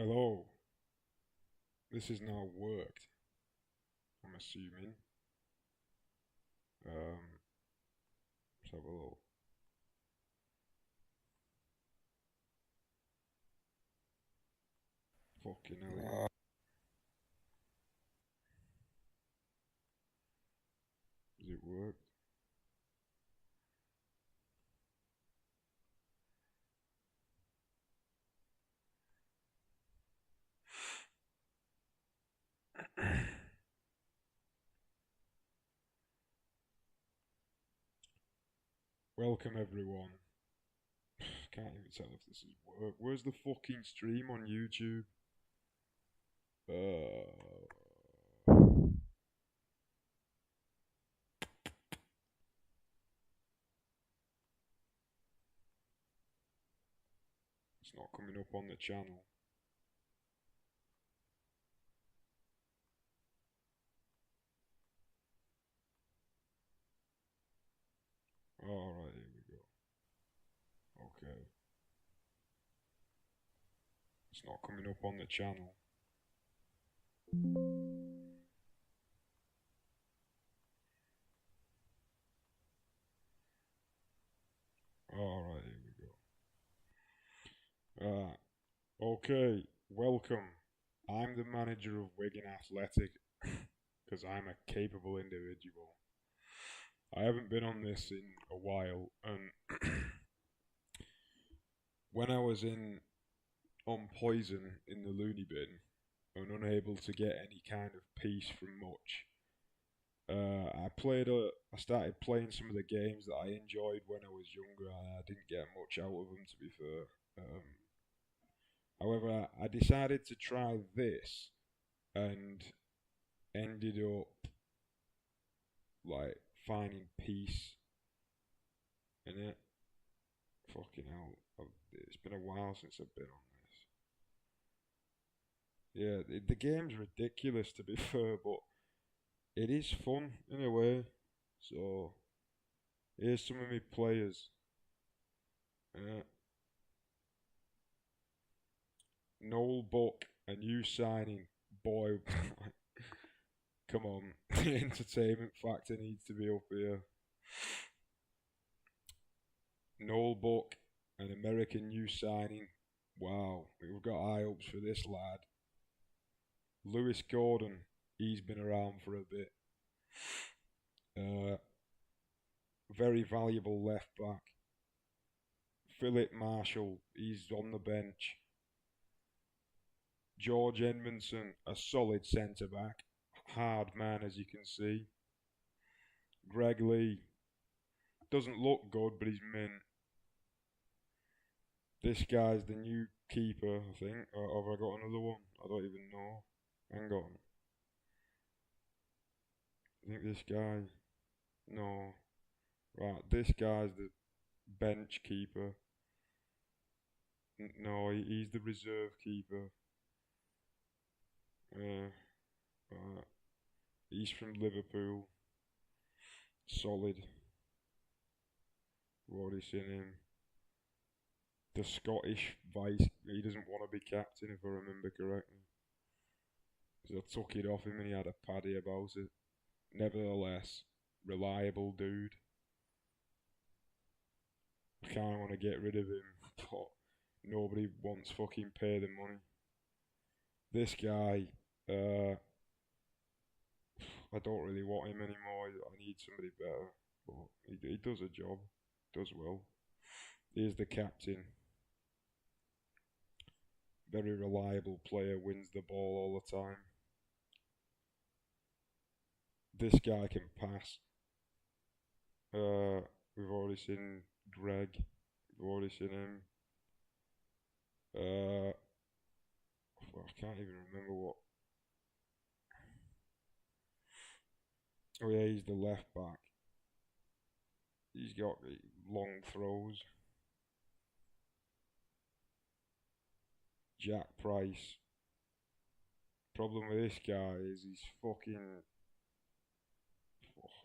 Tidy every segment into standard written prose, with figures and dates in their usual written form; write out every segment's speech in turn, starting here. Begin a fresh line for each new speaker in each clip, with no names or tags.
Hello. This has now worked, I'm assuming. Let's have a look. Fucking hell. Does it work? Welcome everyone. Can't even tell if this is work. Where's the fucking stream on YouTube? It's not coming up on the channel. Alright, here we go. Okay. It's not coming up on the channel. Alright, here we go. Okay, welcome. I'm the manager of Wigan Athletic because I'm a capable individual. I haven't been on this in a while, and when I was on poison in the loony bin and unable to get any kind of peace from much, I started playing some of the games that I enjoyed when I was younger, and I didn't get much out of them, to be fair. However, I decided to try this, and ended up like finding peace in it. Fucking hell, it's been a while since I've been on this. Yeah, the game's ridiculous, to be fair, but it is fun in a way. So here's some of my players. Noel Buck, a new signing. Boy, come on, the entertainment factor needs to be up here. Noel Buck, an American new signing. Wow, we've got high hopes for this lad. Lewis Gordon, he's been around for a bit. Very valuable left back. Philip Marshall, he's on the bench. George Edmondson, a solid centre back. Hard man, as you can see. Greg Lee, doesn't look good, but he's mint. This guy's the new keeper, I think. Or have I got another one? I don't even know. Hang on. I think this guy. No. Right, this guy's the bench keeper. No, he's the reserve keeper. Right. He's from Liverpool. Solid. We've already seen him. The Scottish vice. He doesn't want to be captain, if I remember correctly. Because I took it off him and he had a paddy about it. Nevertheless, reliable dude. I kind of want to get rid of him, but nobody wants fucking pay the money. This guy, I don't really want him anymore. I need somebody better, but he does a job, does well. Here's the captain. Very reliable player, wins the ball all the time. This guy can pass. We've already seen Greg. We've already seen him. I can't even remember what. Oh yeah, he's the left back. He's got long throws. Jack Price. Problem with this guy is he's fucking.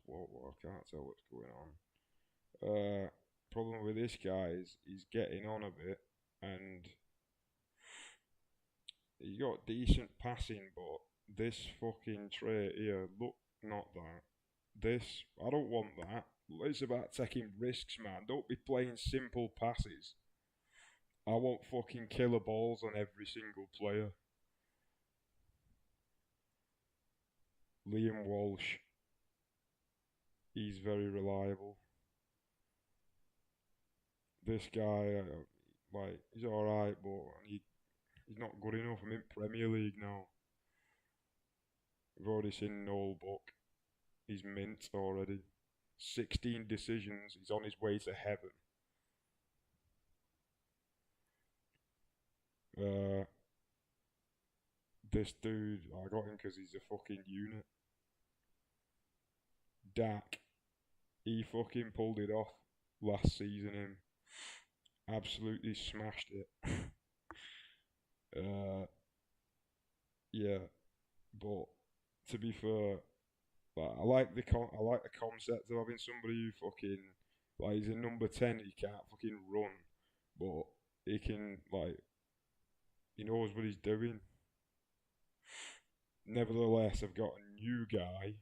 I can't tell what's going on. Problem with this guy is he's getting on a bit, and He's got decent passing, but this fucking trait here, look, not that. This, I don't want that. It's about taking risks, man. Don't be playing simple passes. I want fucking killer balls on every single player. Liam Walsh. He's very reliable. This guy, he's alright, but he's not good enough. I'm in Premier League now. We've already seen Noel Buck. He's mint already. 16 decisions. He's on his way to heaven. This dude, I got him because he's a fucking unit. Dak, he fucking pulled it off last season. Him absolutely smashed it. Yeah, but to be fair, I like the concept of having somebody who fucking he's a number 10. He can't fucking run, but he can he knows what he's doing. Nevertheless, I've got a new guy.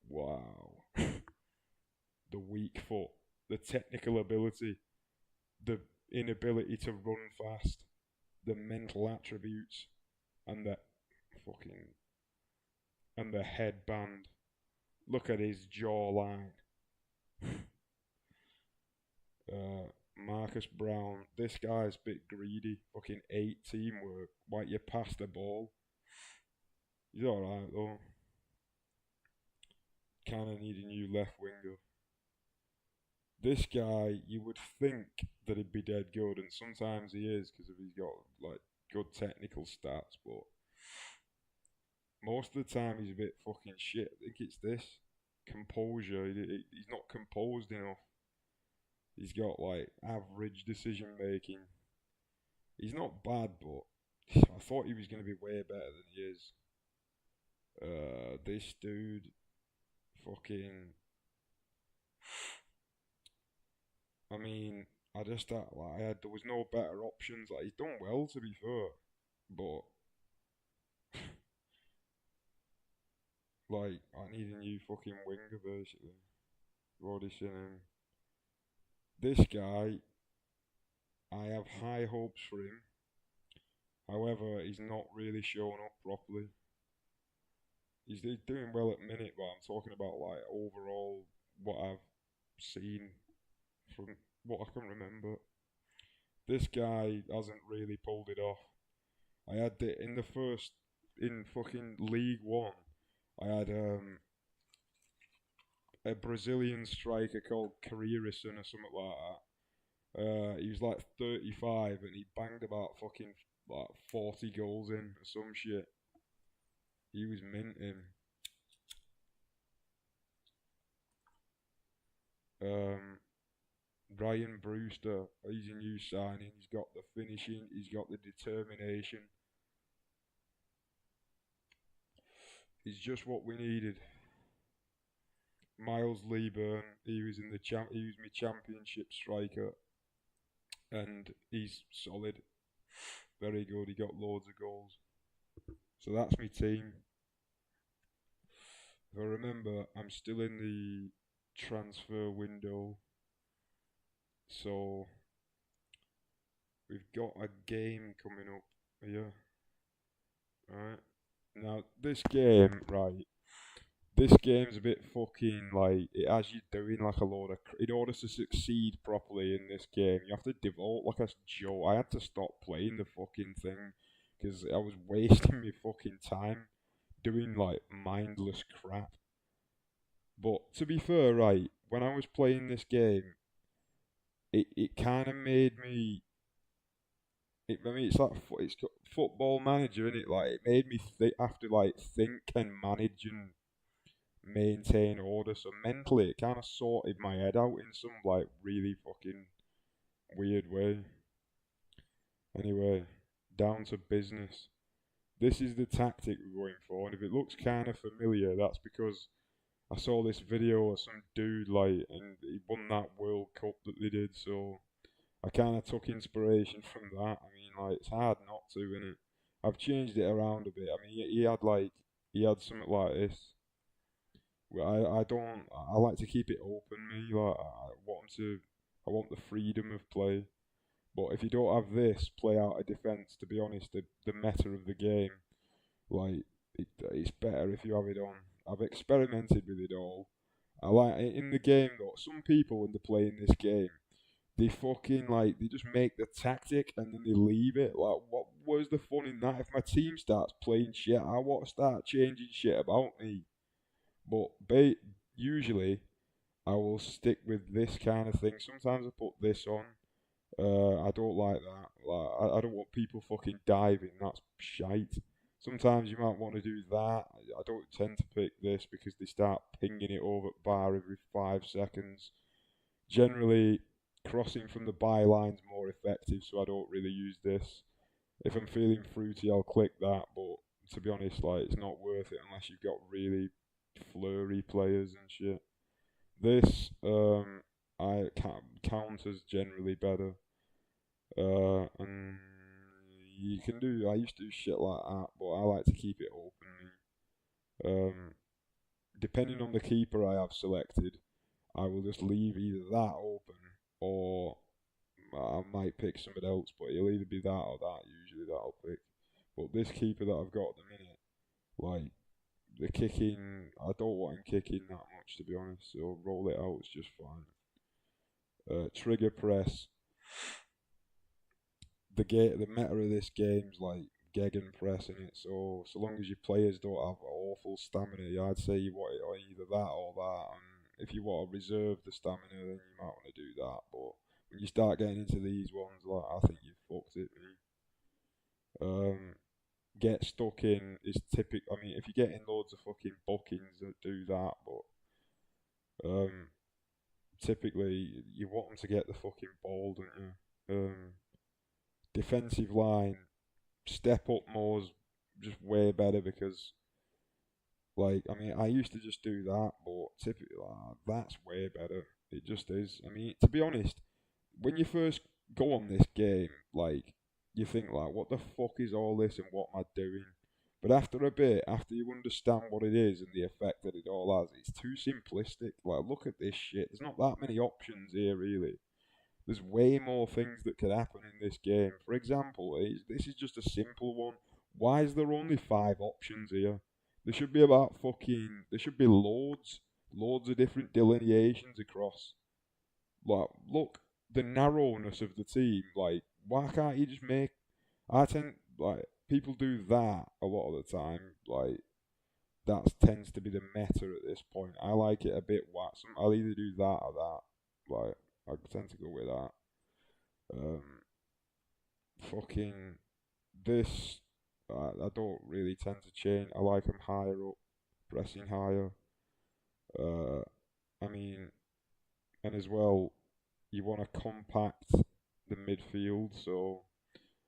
Wow. The weak foot, the technical ability, the inability to run fast, the mental attributes, and the headband. Look at his jawline. Marcus Brown. This guy's a bit greedy. Fucking 8 teamwork. Why you pass the ball? He's alright though. Kinda need a new left winger. This guy, you would think that he'd be dead good, and sometimes he is because he's got good technical stats, but most of the time he's a bit fucking shit. I think it's this composure. He's not composed enough. He's got average decision making. He's not bad, but I thought he was going to be way better than he is. This dude, fucking. I mean, I just thought there was no better options. He's done well to be fair, but I need a new fucking winger basically. I've already seen him. This guy, I have high hopes for him. However, he's not really showing up properly. He's doing well at minute, but I'm talking about overall what I've seen from what I can remember. This guy hasn't really pulled it off. I had in fucking League One. I had a Brazilian striker called Carrierison or something like that. He was 35 and he banged about fucking 40 goals in or some shit. He was minting. Ryan Brewster, he's a new signing. He's got the finishing. He's got the determination. He's just what we needed. Miles Leeburn, he was my championship striker, and he's solid, very good. He got loads of goals. So that's my team. If I remember, I'm still in the transfer window, so we've got a game coming up here. Alright. Now this game, right? This game's a bit fucking it has you doing a load of. In order to succeed properly in this game, you have to devote a joke. I had to stop playing the fucking thing because I was wasting my fucking time doing mindless crap. But to be fair, right, when I was playing this game, it kind of made me. It's it's got Football Manager in it. It made me have to think and manage and maintain order. So mentally, it kind of sorted my head out in some really fucking weird way. Anyway, down to business. This is the tactic we're going for, and if it looks kind of familiar, that's because I saw this video of some dude and he won that World Cup that they did. So I kind of took inspiration from that. I mean, it's hard not to, innit? I've changed it around a bit. I mean, he had something like this. Where I don't. I like to keep it open. Me like I want the freedom of play. But if you don't have this play out a defense, to be honest, the meta of the game, like it's better if you have it on. I've experimented with it all. I like in the game though. Some people when they're playing this game, they fucking like they just make the tactic and then they leave it. Like where's the fun in that? If my team starts playing shit, I want to start changing shit about me. But usually I will stick with this kind of thing. Sometimes I put this on. I don't like that. Like I don't want people fucking diving. That's shite. Sometimes you might want to do that. I don't tend to pick this because they start pinging it over at bar every 5 seconds. Generally, crossing from the byline's more effective, so I don't really use this. If I'm feeling fruity, I'll click that, but to be honest, like it's not worth it unless you've got really flurry players and shit. This I counters generally better, and you can do. I used to do shit like that, but I like to keep it open. Depending on the keeper I have selected, I will just leave either that open or I might pick somebody else, but it'll either be that or that. Usually that I'll pick. But this keeper that I've got at the minute, like the kicking, I don't want him kicking that much to be honest. So roll it out, it's just fine. Trigger press. The meta of this game's like gegen pressing it. So long as your players don't have awful stamina, yeah, I'd say you want it on either that or that. And if you want to reserve the stamina, then you might want to do that. But when you start getting into these ones, like I think you've fucked it, me. Get stuck in is typical. I mean, if you get in loads of fucking bookings that do that, but typically you want them to get the fucking ball, don't you? Defensive line, step up more is just way better because, like, I mean, I used to just do that, but typically that's way better. It just is. I mean, to be honest, when you first go on this game, like, you think like, what the fuck is all this and what am I doing? But after a bit, after you understand what it is and the effect that it all has, it's too simplistic. Like, look at this shit. There's not that many options here, really. There's way more things that could happen in this game. For example, this is just a simple one. Why is there only 5 options here? There should be about fucking. There should be loads of different delineations across. Like, look, the narrowness of the team. Like, why can't you just make? I tend like people do that a lot of the time. Like, that tends to be the meta at this point. I like it a bit waxy. I'll either do that or that. Like, I tend to go with that. Um, fucking this, I don't really tend to change. I like them higher up, pressing higher. Uh, I mean, and as well, you want to compact the midfield. So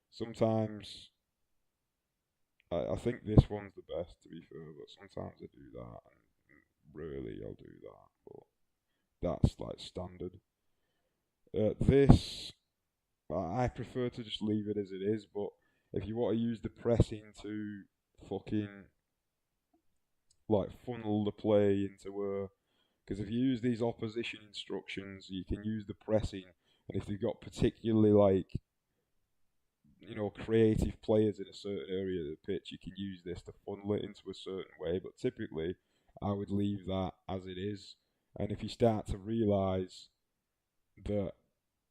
sometimes I think this one's the best to be fair, but sometimes I do that, and rarely I'll do that. But that's like standard. This I prefer to just leave it as it is, but if you want to use the pressing to fucking like funnel the play into a, because if you use these opposition instructions, you can use the pressing, and if you've got particularly like creative players in a certain area of the pitch, you can use this to funnel it into a certain way. But typically, I would leave that as it is, and if you start to realise that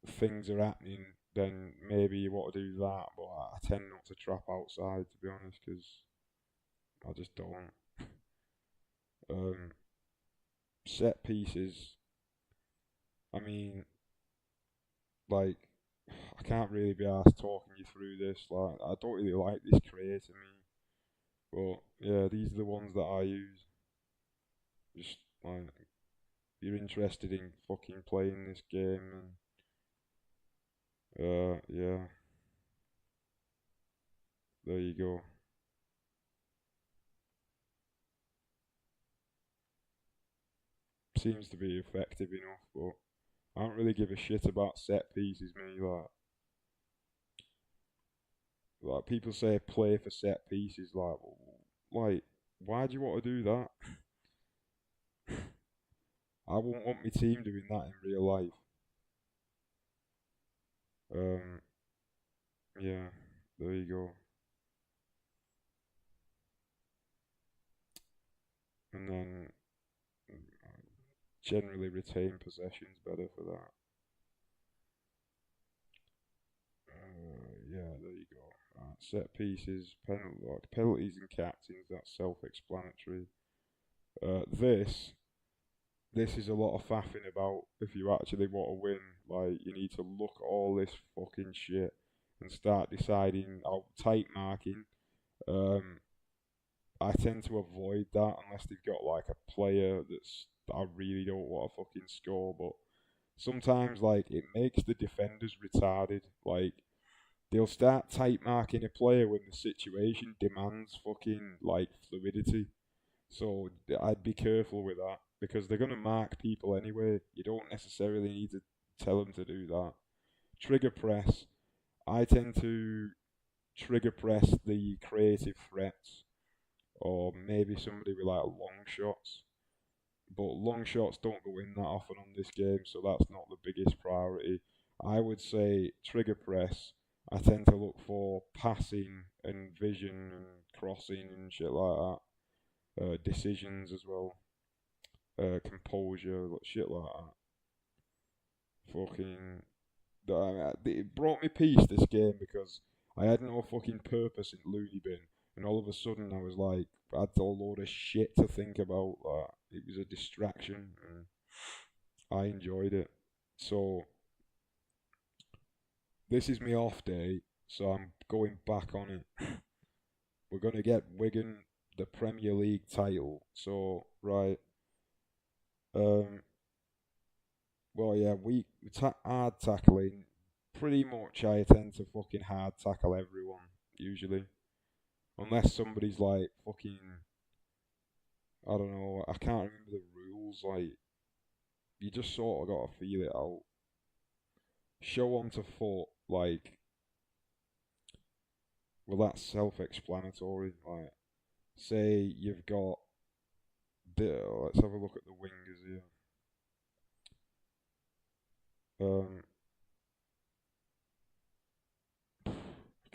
things are happening, then maybe you want to do that. But I tend not to trap outside, to be honest, because I just don't. Set pieces. I mean, like, I can't really be asked talking you through this. Like, I don't really like this creator me, but yeah, these are the ones that I use. Just like, if you're interested in fucking playing this game, and yeah, there you go. Seems to be effective enough, but I don't really give a shit about set pieces, me. Like, Like people say, play for set pieces. Like, why do you want to do that? I wouldn't want my team doing that in real life. Um, yeah, there you go. And then generally retain possessions better for that. Yeah, there you go. Set pieces, penalties and captains. That's self-explanatory. This is a lot of faffing about if you actually want to win. Like, you need to look at all this fucking shit and start deciding out tight marking. Um, I tend to avoid that unless they've got like a player that's I really don't want to fucking score. But sometimes like it makes the defenders retarded. Like they'll start tight marking a player when the situation demands fucking like fluidity. So I'd be careful with that because they're gonna mark people anyway. You don't necessarily need to tell them to do that. Trigger press. I tend to trigger press the creative threats or maybe somebody with like long shots. But long shots don't go in that often on this game, so that's not the biggest priority. I would say trigger press. I tend to look for passing and vision and crossing and shit like that. Decisions as well. Composure, shit like that. Fucking. It brought me peace this game because I had no fucking purpose in Looney Bin, and all of a sudden I was like, I had a load of shit to think about. It was a distraction, and I enjoyed it. So this is my off day, so I'm going back on it. We're gonna get Wigan the Premier League title. So right, um, well yeah, hard tackling. Pretty much, I tend to fucking hard tackle everyone usually, unless somebody's like fucking. I don't know. I can't remember the rules. Like you just sort of got to feel it out. Show on to foot, like, well, that's self-explanatory. Like, say you've got. Let's have a look at the wingers here. Um,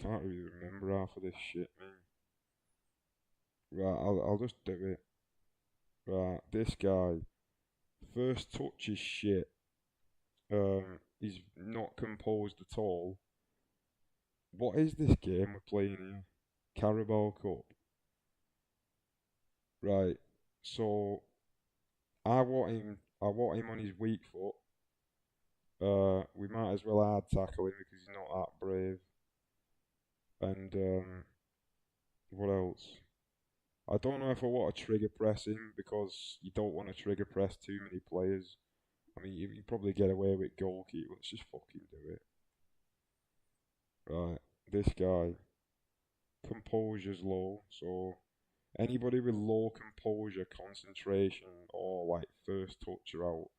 can't really remember half of this shit, man. Right, I'll just do it. Right, this guy, first touch is shit. He's not composed at all. What is this game we're playing here? Carabao Cup. Right. So I want him. I want him on his weak foot. We might as well hard tackle him because he's not that brave. And what else? I don't know if I want to trigger press him because you don't want to trigger press too many players. I mean, you probably get away with goalkeeper. Let's just fucking do it. Right. This guy, composure's low, so anybody with low composure, concentration, or like first touch are out.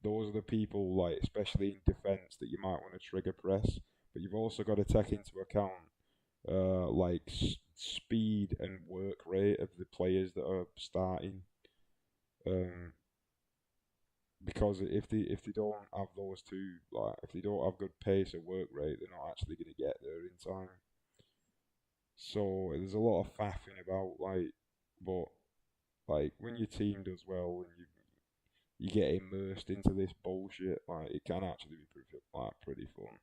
Those are the people, like especially in defence, that you might want to trigger press. But you've also got to take into account like speed and work rate of the players that are starting. Um, because if they don't have those two, like if they don't have good pace or work rate, they're not actually going to get there in time. So there's a lot of faffing about, like, but like when your team does well and you get immersed into this bullshit, like it can actually be pretty fun.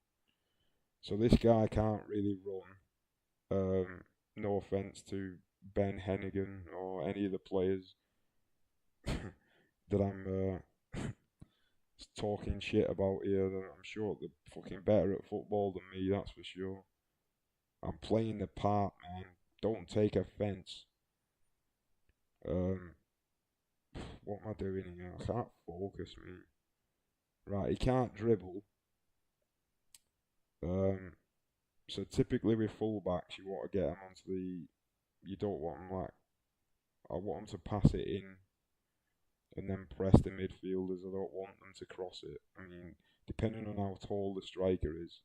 So this guy can't really run. No offense to Ben Hennigan or any of the players that I'm talking shit about here. I'm sure they're fucking better at football than me. That's for sure. I'm playing the part, man. Don't take offense. Um, what am I doing here? I can't focus, me. Right, he can't dribble. Um, so typically with fullbacks, you want to get them onto the. You don't want them like. I want them to pass it in and then press the midfielders. I don't want them to cross it. I mean, depending on how tall the striker is,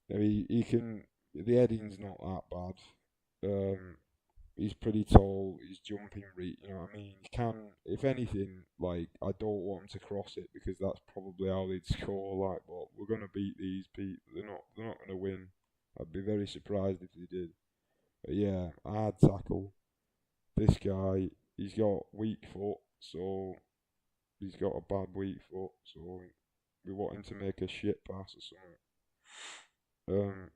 he can the heading's not that bad. He's pretty tall. He's jumping, you know what I mean. He can, if anything, like I don't want him to cross it because that's probably how they'd score. Like, but we're gonna beat these people. They're not gonna win. I'd be very surprised if they did. But yeah, hard tackle. This guy, he's got weak foot, so he's got a bad weak foot. So we want him to make a shit pass or something.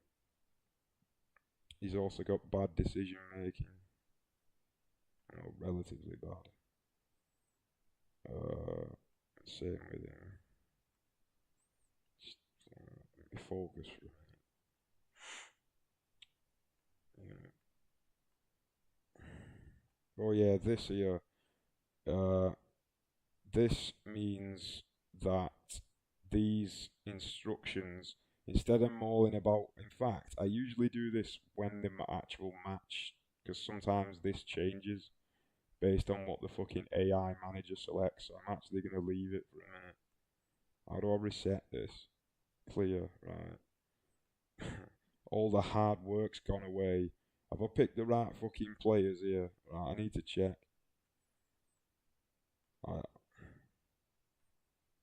He's also got bad decision making. You know, relatively bad. Same with him. Just, let me focus for a minute. Yeah. Oh yeah, this here. Uh, this means that these instructions, instead of mulling about, in fact, I usually do this when the actual match, because sometimes this changes based on what the fucking AI manager selects. So I'm actually going to leave it for a minute. How do I reset this? Clear, right. All the hard work's gone away. Have I picked the right fucking players here? Right, I need to check.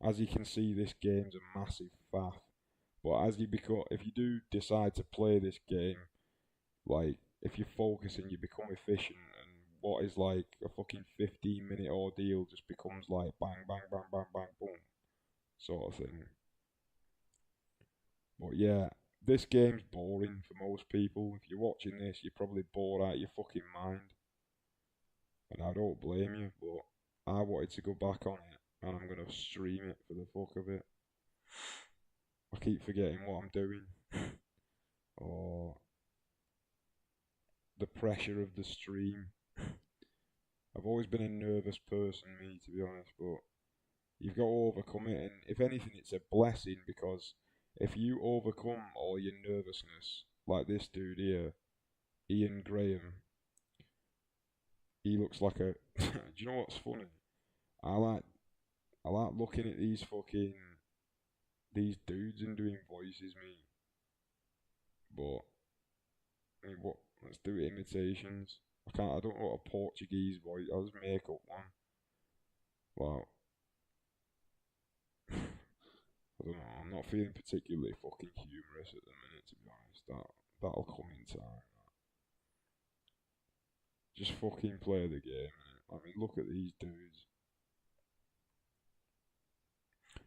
As you can see, this game's a massive faff. But if you do decide to play this game, like, if you're focusing, you become efficient, and what is like a fucking 15-minute ordeal just becomes like bang, bang, bang, bang, bang, boom, sort of thing. But yeah, this game's boring for most people. If you're watching this, you're probably bored out of your fucking mind. And I don't blame you, but I wanted to go back on it, and I'm going to stream it for the fuck of it. I keep forgetting what I'm doing. Or the pressure of the stream. I've always been a nervous person, me, to be honest, but you've got to overcome it, and if anything, it's a blessing, because if you overcome all your nervousness, like this dude here, Ian Graham, he looks like a... Do you know what's funny? I like looking at these dudes and doing voices, me. But, I mean, what? Let's do imitations. I don't know what a Portuguese voice, I'll just make up one. Well, I don't know, I'm not feeling particularly fucking humorous at the minute, to be honest. That'll come in time. Just fucking play the game, innit? I mean, look at these dudes.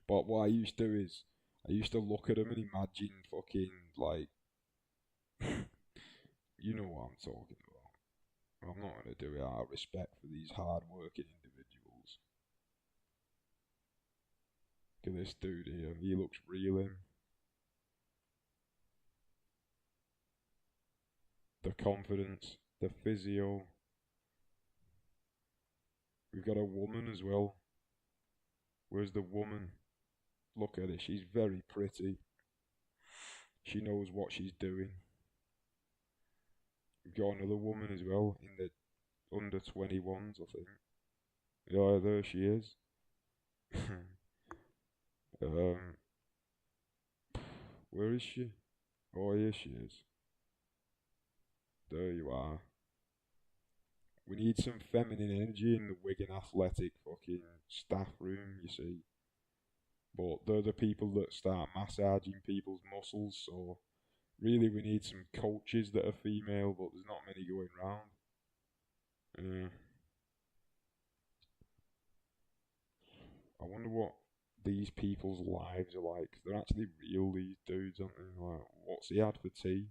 But what I used to do is, I used to look at them and imagine fucking, like, you know what I'm talking about. I'm not going to do it out of respect for these hard-working individuals. Look at this dude here, he looks real. The confidence, the physio. We've got a woman as well. Where's the woman? Look at her, she's very pretty. She knows what she's doing. We've got another woman as well in the under 21s, I think. Yeah, there she is. Where is she? Oh, here she is. There you are. We need some feminine energy in the Wigan Athletic fucking staff room, you see. But they're the people that start massaging people's muscles, so really we need some coaches that are female, but there's not many going round. I wonder what these people's lives are like. They're actually real, these dudes, aren't they? Like, what's he had for tea?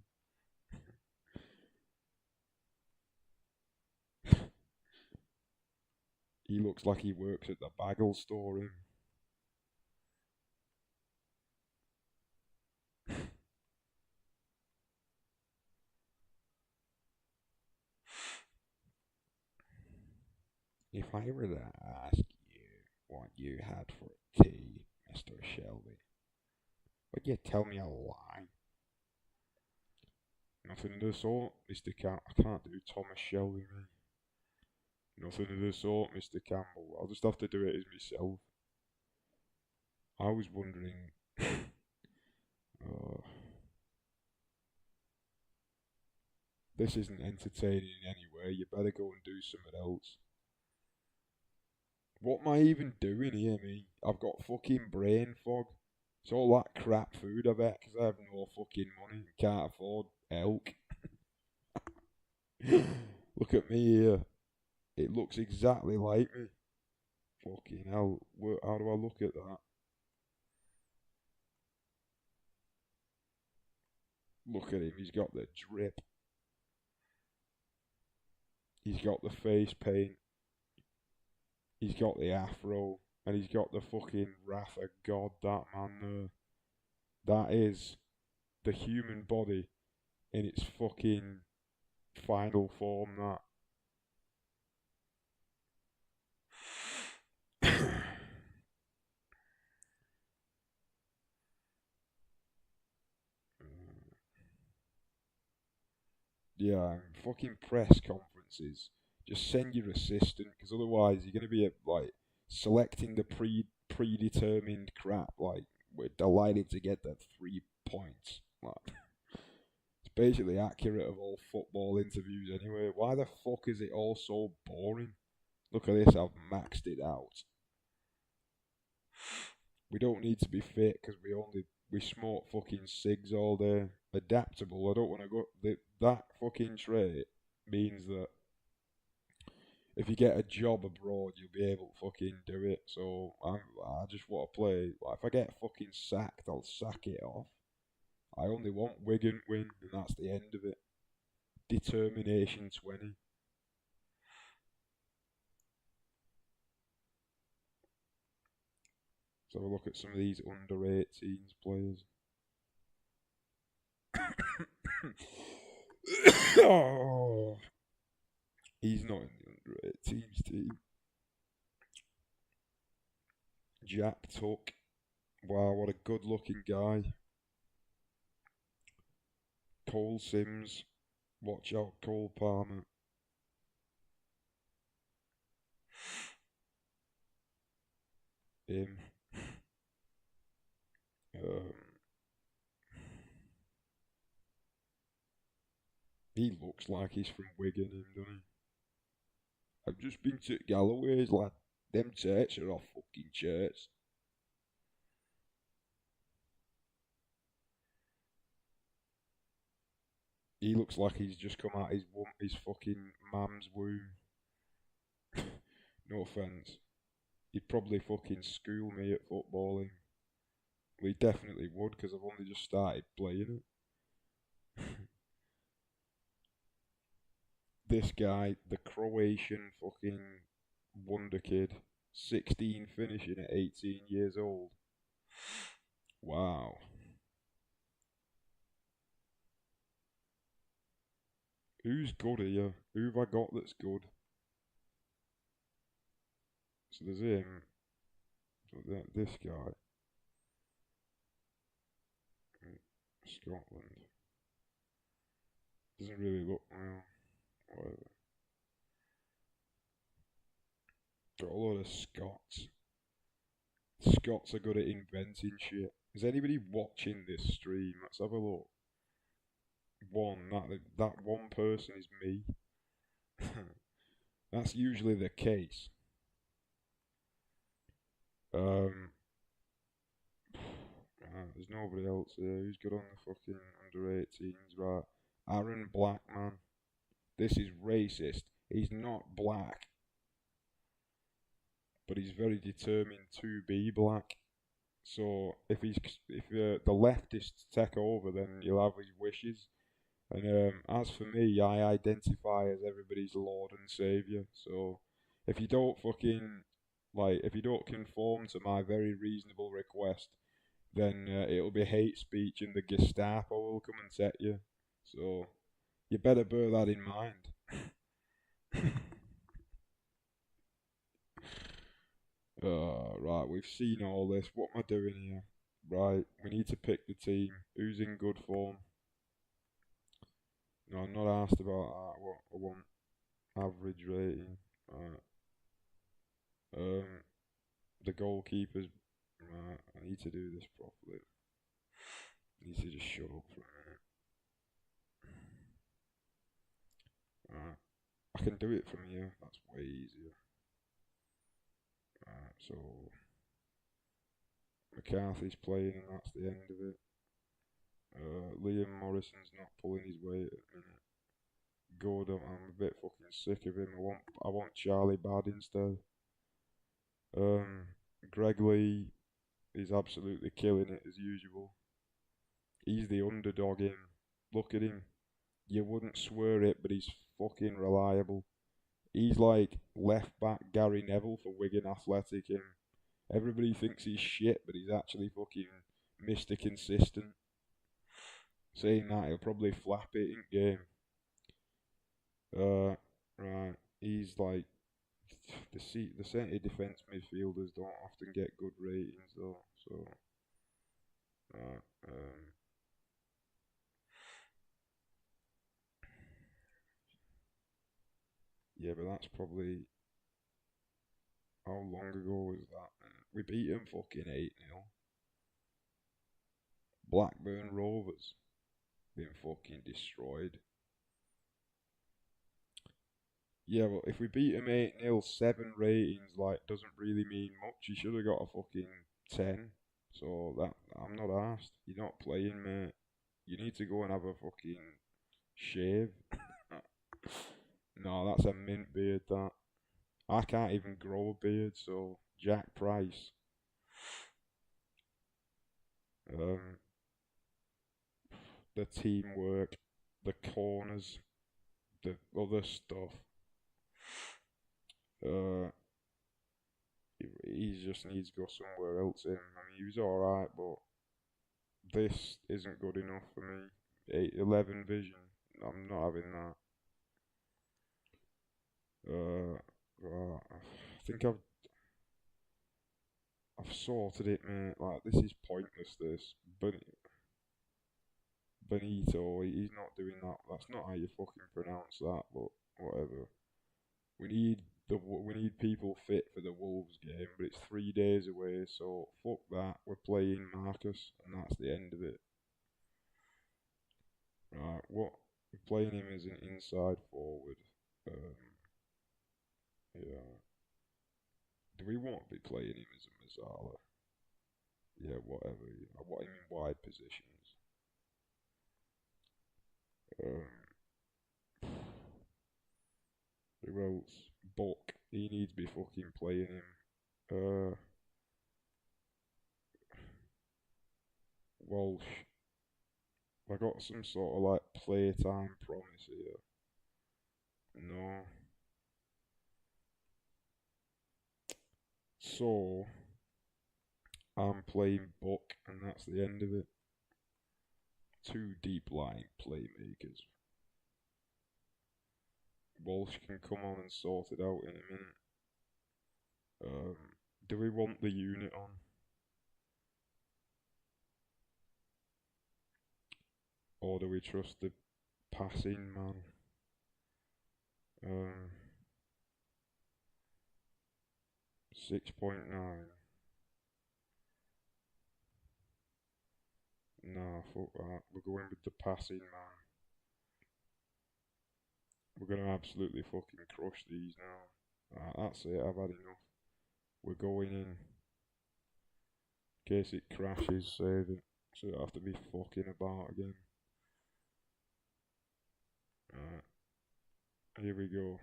He looks like he works at the bagel store, him. If I were to ask you what you had for tea, Mr. Shelby, would you tell me a lie? Nothing of the sort, Mr. I can't do Thomas Shelby, mate. Nothing of the sort, Mr. Campbell. I'll just have to do it as myself. I was wondering. uh, This isn't entertaining in any way. You better go and do something else. What am I even doing here, me? I've got fucking brain fog. It's all that crap food, I bet, 'cause I have no fucking money and can't afford elk. Look at me here. It looks exactly like me. Fucking hell. How do I look at that? Look at him. He's got the drip. He's got the face paint. He's got the afro. And he's got the fucking wrath of God, that man there. That is the human body in its fucking final form, that. Yeah, fucking press conferences. Just send your assistant, because otherwise you're gonna be like selecting the predetermined crap. Like, we're delighted to get the 3 points. Like, it's basically accurate of all football interviews anyway. Why the fuck is it all so boring? Look at this, I've maxed it out. We don't need to be fit because we smoke fucking cigs all day. Adaptable. I don't want to go. That fucking trait means that if you get a job abroad, you'll be able to fucking do it. So I just want to play. Like, if I get fucking sacked, I'll sack it off. I only want Wigan win, and that's the end of it. Determination 20. So have a look at some of these under 18s players. Oh, he's not in the under 18s team. Jack Tuck. Wow, what a good looking guy. Cole Sims. Watch out, Cole Palmer. Him. Um, he looks like he's from Wigan, him, doesn't he? I've just been to Galloway's, lad. Them church are off fucking church. He looks like he's just come out his fucking mum's womb. No offence. He'd probably fucking school me at footballing. Well, he definitely would, because I've only just started playing it. This guy, the Croatian fucking wonder kid, 16 finishing at 18 years old. Wow. Who's good here? Who have I got that's good? So there's him. So this guy. Scotland. Doesn't really look well. Whatever. Got a lot of Scots. Scots are good at inventing shit. Is anybody watching this stream? Let's have a look. That one person is me. That's usually the case. Um, there's nobody else here. Who's good on the fucking under 18s? Right. Aaron Blackman. This is racist. He's not black, but he's very determined to be black. So if the leftists take over, then he'll have his wishes. And as for me, I identify as everybody's lord and savior. So if you don't fucking if you don't conform to my very reasonable request, then it'll be hate speech, and the Gestapo will come and set you. So you better bear that in mind. Right, we've seen all this. What am I doing here? Right, we need to pick the team. Who's in good form? No, I'm not asked about that. What I want average rating. Right. Um, the goalkeepers. Right, I need to do this properly. I need to just shut up for a minute. can do it from here. That's way easier. So McCarthy's playing, and that's the end of it. Liam Morrison's not pulling his weight at the minute. Good. I'm a bit fucking sick of him. I want Charlie Bad instead. Greg Lee is absolutely killing it as usual. He's the underdog in. Look at him. You wouldn't swear it, but he's fucking reliable. He's like left back Gary Neville for Wigan Athletic. And everybody thinks he's shit, but he's actually fucking Mr. Consistent. Saying that, he'll probably flap it in game. Right. He's like the centre defence midfielders don't often get good ratings though. So, yeah, but that's probably how long ago was that? We beat him fucking 8-0. Blackburn Rovers been fucking destroyed. Yeah, but if we beat him 8-0, 7 ratings, like, doesn't really mean much. He should have got a fucking 10. So that I'm not asked. You're not playing, mate. You need to go and have a fucking shave. No, that's a mint beard, that. I can't even grow a beard, so Jack Price. The teamwork, the corners, the other stuff. He just needs to go somewhere else in. I mean, he was alright, but this isn't good enough for me. 11 vision. I'm not having that. I think I've sorted it, mate. Like, this is pointless, this. Benito, he's not doing that. That's not how you fucking pronounce that, but whatever. We need people fit for the Wolves game, but it's 3 days away, so fuck that. We're playing Marcus, and that's the end of it. Right, we're playing him as an inside forward. Yeah. Do we want to be playing him as a Mazzala? Yeah, whatever. I want him in wide positions. Who else? Buck. He needs to be fucking playing him. Walsh. I got some sort of like playtime promise here. No. So I'm playing Buck, and that's the end of it. 2 deep line playmakers. Walsh can come on and sort it out in a minute. Do we want the unit on? Or do we trust the passing man? 6.9. Nah, fuck that. We're going with the passing man. We're gonna absolutely fucking crush these now. That's it, I've had enough. We're going in. In case it crashes, save it. So you don't have to be fucking about again. Here we go.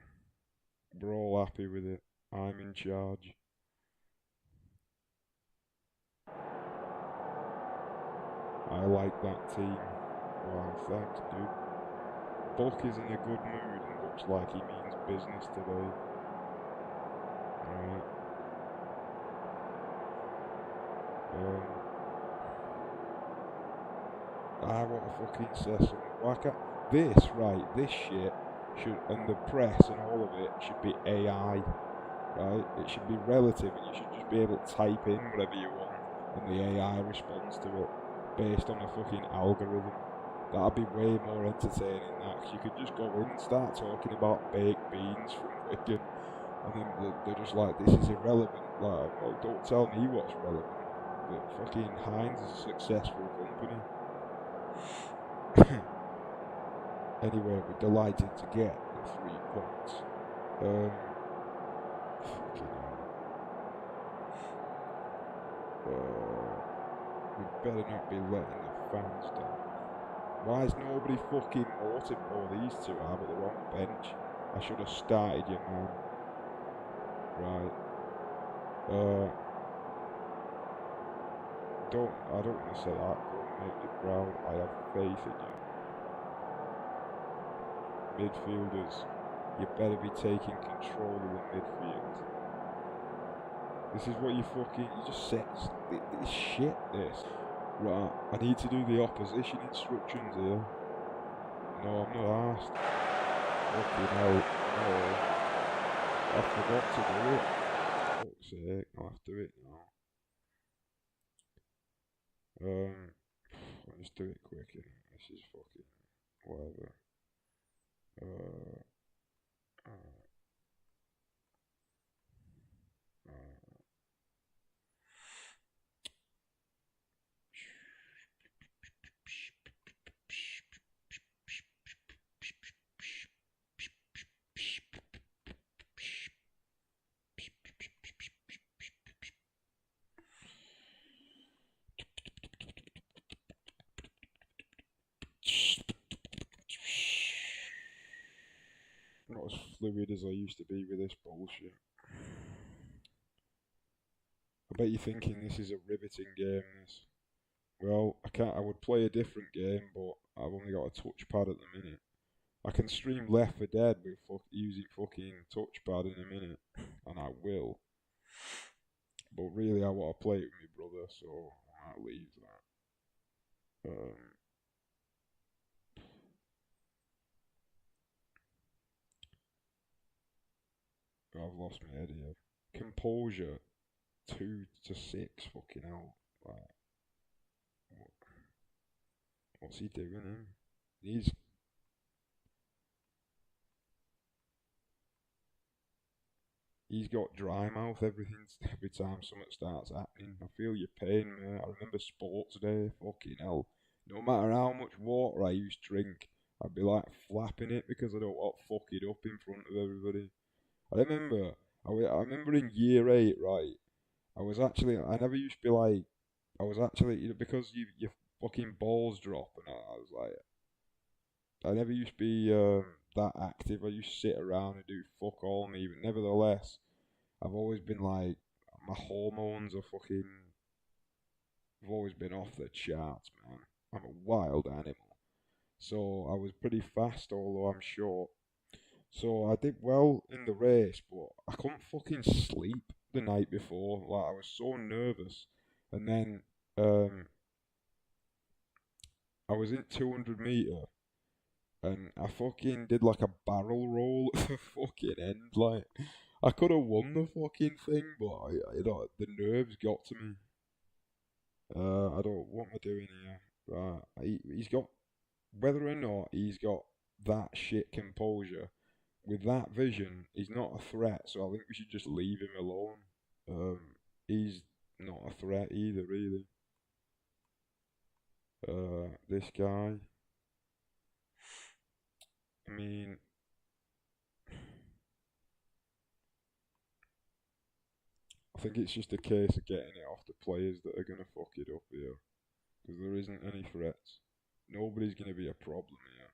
We're all happy with it. I'm in charge. I like that team. Wow, thanks, dude. Buck is in a good mood and looks like he means business today. Right. I want to fucking say something. Why can't this shit should, and the press and all of it should be AI, right? It should be relative, and you should just be able to type in whatever you want, and the AI responds to it based on a fucking algorithm. That'd be way more entertaining than that, because you could just go in and start talking about baked beans from Wigan, and then they're just like, this is irrelevant. Like, well, don't tell me what's relevant. But fucking Heinz is a successful company. Anyway, we're delighted to get the 3 points. Um, fucking hell. We better not be letting the fans down. Why is nobody fucking Morton? Oh, these two are, but they're on bench. I should have started you, man. Right. I don't want to say that. Don't make me proud. I have faith in you. Midfielders, you better be taking control of the midfield. This is what you just set this shit, this. Right, I need to do the opposition instructions here. No, I'm not asked. Fucking hell, no. I forgot to do it. Fuck's sake, I'll have to do it now. I'll just do it quick, innit? This is fucking whatever. Uh, not as fluid as I used to be with this bullshit. I bet you're thinking this is a riveting game, this. Well, I would play a different game, but I've only got a touchpad at the minute. I can stream Left 4 Dead with using fucking touchpad in a minute, and I will. But really, I want to play it with my brother, so I might leave that. I've lost my head here. Composure, 2-6, fucking hell. Like, what's he doing, him? He's got dry mouth every time something starts happening. I feel your pain, mate. I remember sports day, fucking hell. No matter how much water I used to drink, I'd be like flapping it because I don't want to fuck it up in front of everybody. I remember in year 8, right? I never used to be like, I was actually, because your fucking balls drop, and I was like, I never used to be that active. I used to sit around and do fuck all me, but nevertheless, I've always been like, my hormones are fucking, I've always been off the charts, man. I'm a wild animal. So I was pretty fast, although I'm short. So I did well in the race, but I couldn't fucking sleep the night before. Like, I was so nervous. And then I was in 200 meter, and I fucking did like a barrel roll at the fucking end. Like, I could have won the fucking thing, but the nerves got to me. I don't. What am I doing here? Right, he's got, whether or not he's got that shit composure, with that vision, he's not a threat. So I think we should just leave him alone. He's not a threat either, really. This guy. I mean, I think it's just a case of getting it off the players that are gonna fuck it up here, because there isn't any threats. Nobody's gonna be a problem here.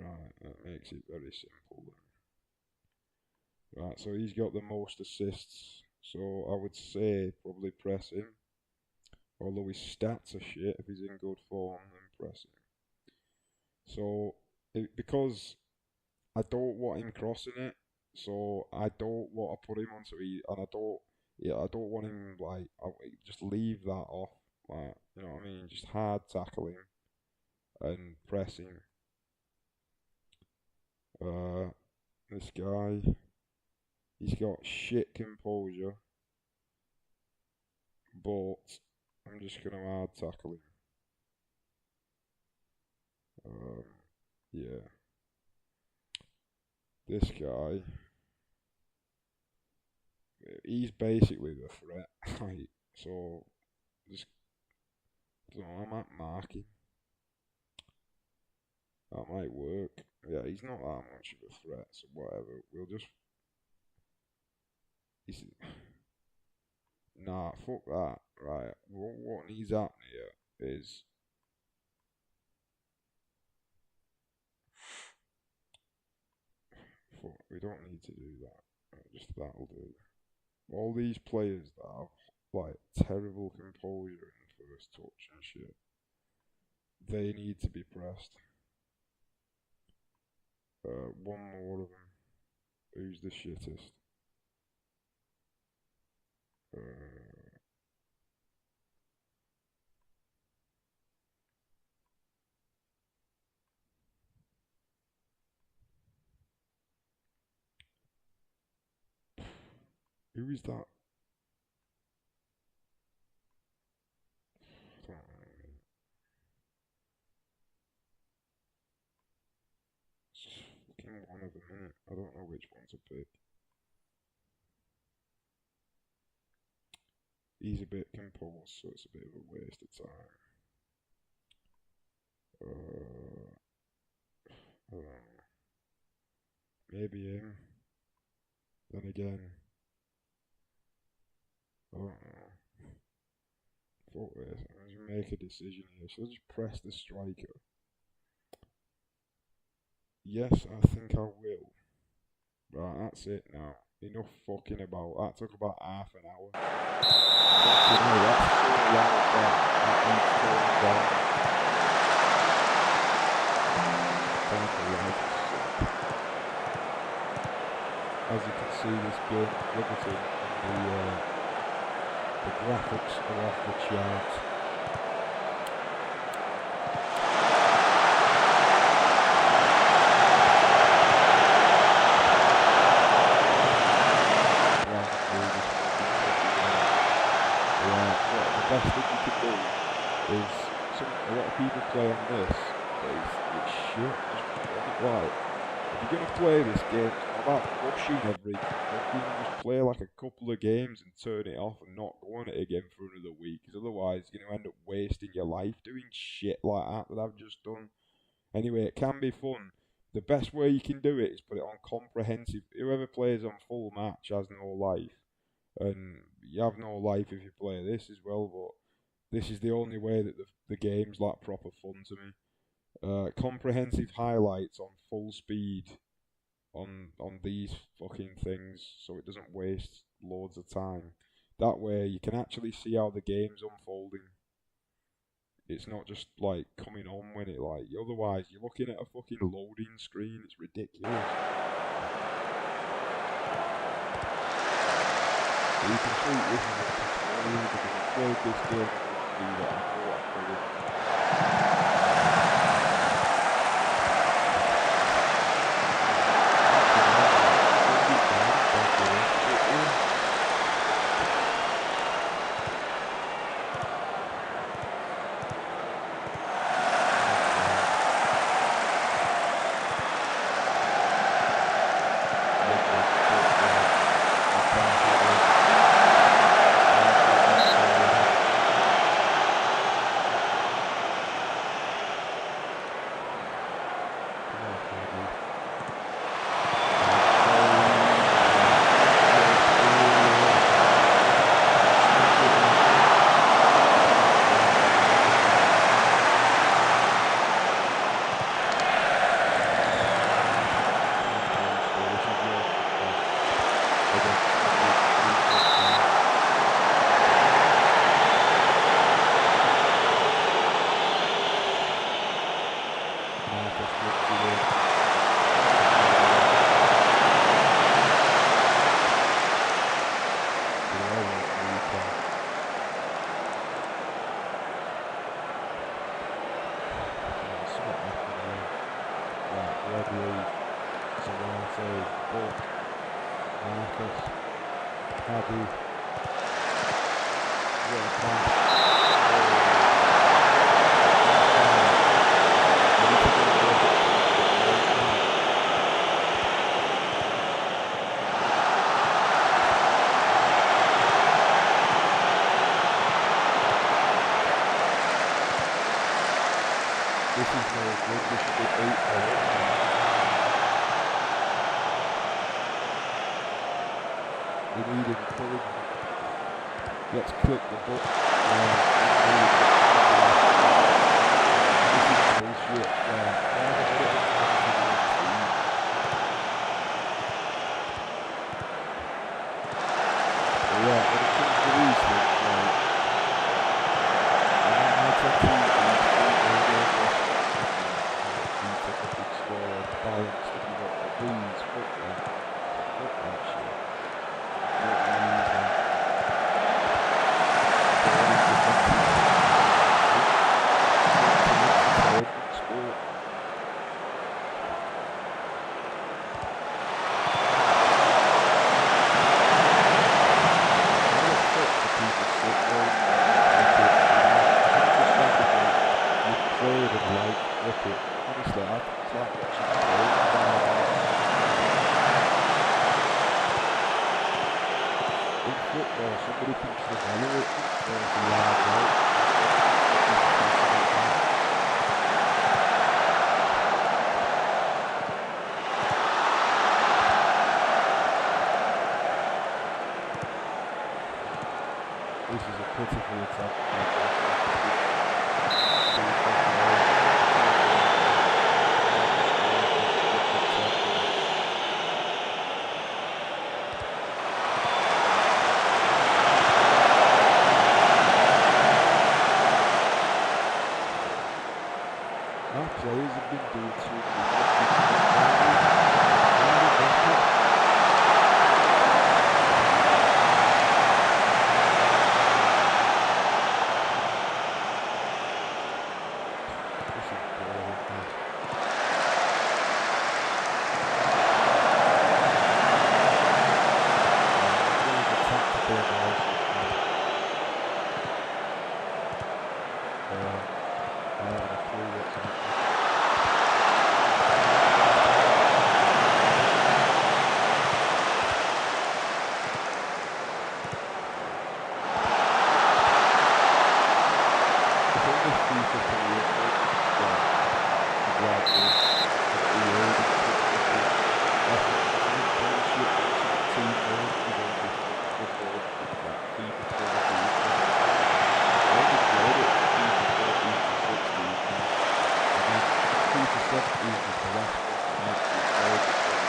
Right, that makes it very simple then. Right, so he's got the most assists, so I would say probably press him. Although his stats are shit, if he's in good form, then press him. So, because I don't want him crossing it, so I don't want to put him onto and I don't want him, like, just leave that off, like, you know what I mean, just hard tackle him and press him. This guy, he's got shit composure, but I'm just gonna hard tackle him. Yeah. This guy, he's basically the threat. Like, so, just, I don't know, I might mark him. That might work. Yeah, he's not that much of a threat, so whatever. We'll just. He's, nah, fuck that. Right. What needs happening here is. Fuck, we don't need to do that. Just that'll do. All these players that have like terrible composure in first touch and shit, they need to be pressed. One more of them. Who's the shittest? Who is that? It's just fucking one of them, innit? I don't know which one to pick. He's a bit composed, so it's a bit of a waste of time. I don't know. Maybe him. Then again, I don't know. Fuck this. I'm just make a decision here. So I just press the striker. Yes, I think I will. Right, that's it now. Enough fucking about. That took about half an hour. Fucking hell, that's so loud that needs turning down. Time for life is sick. As you can see, this game riveting, and the graphics are off the charts. The best thing you can do is a lot of people play on this, but it's shit. Just run it right. If you're gonna play this game, it's not about rushing every fucking. Just play like a couple of games and turn it off and not go on it again for another week. Because otherwise, you're gonna end up wasting your life doing shit like that I've just done. Anyway, it can be fun. The best way you can do it is put it on comprehensive. Whoever plays on full match has no life. And you have no life if you play this as well, but this is the only way that the game's like proper fun to me. Comprehensive highlights on full speed on these fucking things, so it doesn't waste loads of time. That way you can actually see how the game's unfolding. It's not just like coming on when it like, otherwise you're looking at a fucking loading screen. It's ridiculous. You can treat this as a tutorial because I played this game and I know what I'm doing. This is no good. This should be 8-0. They need encouragement. Let's click the button. This is bullshit. Yeah, when it comes to these things, right, I tend to use beat up a big score on balanced if you want, but these, fuck that shit. Don't use that. Sport. Honestly, I like watching the in football, somebody can travel it for a large out. This is a pitiful attack. Our players have been doing too much. This is boring. Tactical analysis. I haven't a clue what's happening. It's only FIFA career like this. Bullshit team mode with all this before that FIFA 20. I only played it FIFA 14 to 16, and then FIFA 17 was the last one I actually played.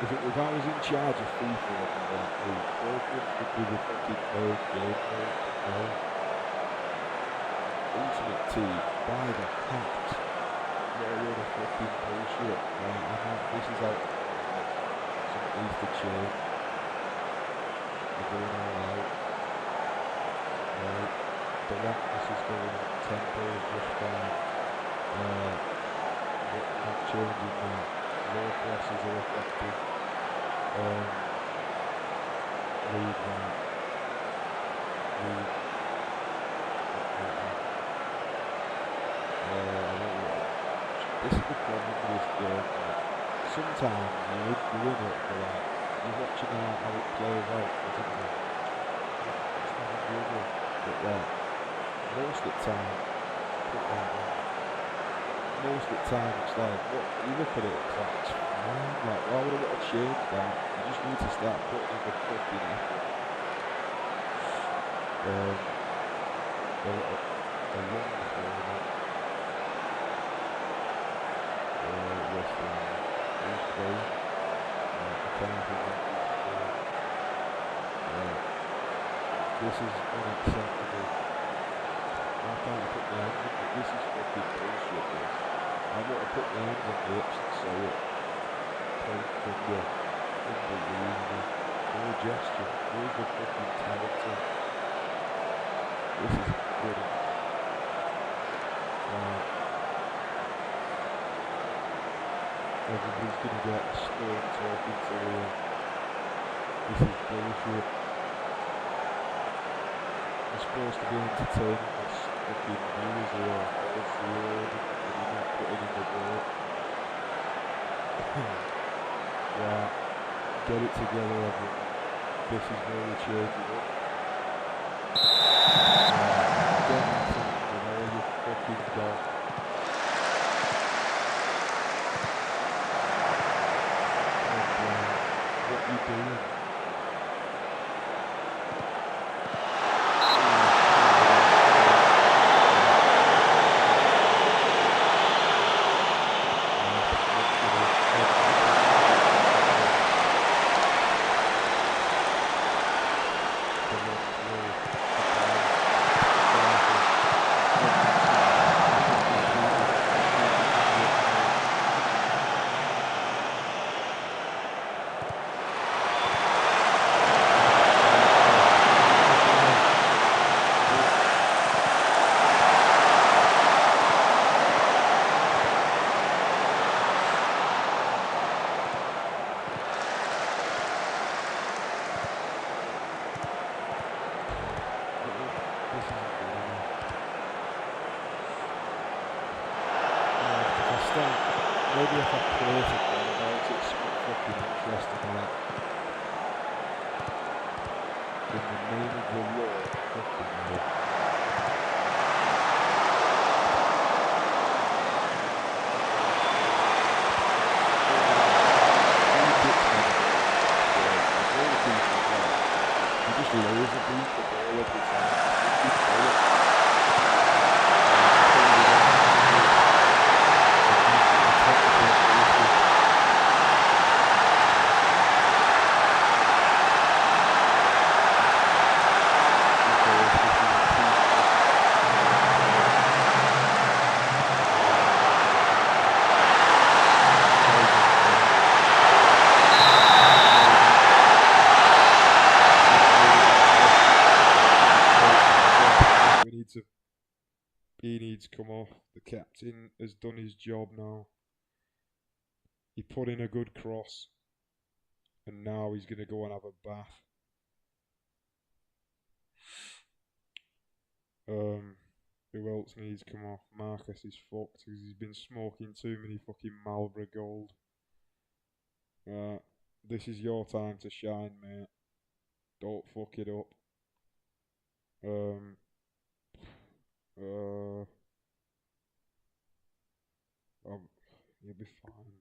If I was in charge of FIFA and that, the programs would be the fucking main game mode, you know? Ultimate Team, by the pact. What a load of fucking bullshit. This is how something needs to change. We're going all out. Right. The this is going tempo just fine. But not changing that. Low crosses are effective. Leave that. This is the problem with this game. Sometimes you win it, but you're watching how it plays out. It's not good, but most of the time, most of the time it's like, what you look at it, it's like, it's fine. Like, why would I want to change that? You just need to start putting in the fucking effort. A long forward. Who's playing? This is unacceptable. I can't put my hands on it. This is fucking bullshit, this. I want to put my hands on the hips and say it. Point finger. Unbelievable. No gesture. Where's the fucking character? This is good. Everybody's gonna get slow talking to you. This is bullshit. We're supposed to be entertaining this. fucking viewers here are overloaded and you're not putting in the work. Right, get it together everyone. This is where we change it up. Right, get into it with all your fucking got. What you doing? Maybe if I place it thereabouts, it's something fucking interesting like in the name of the Lord, fucking hell. You just laser beat the ball every time. He needs to come off. The captain has done his job now. He put in a good cross. And now he's going to go and have a bath. Who else needs to come off? Marcus is fucked because he's been smoking too many fucking Marlboro Gold. This is your time to shine, mate. Don't fuck it up. You'll be fine.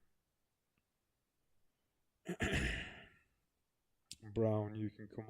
Brown, you can come on.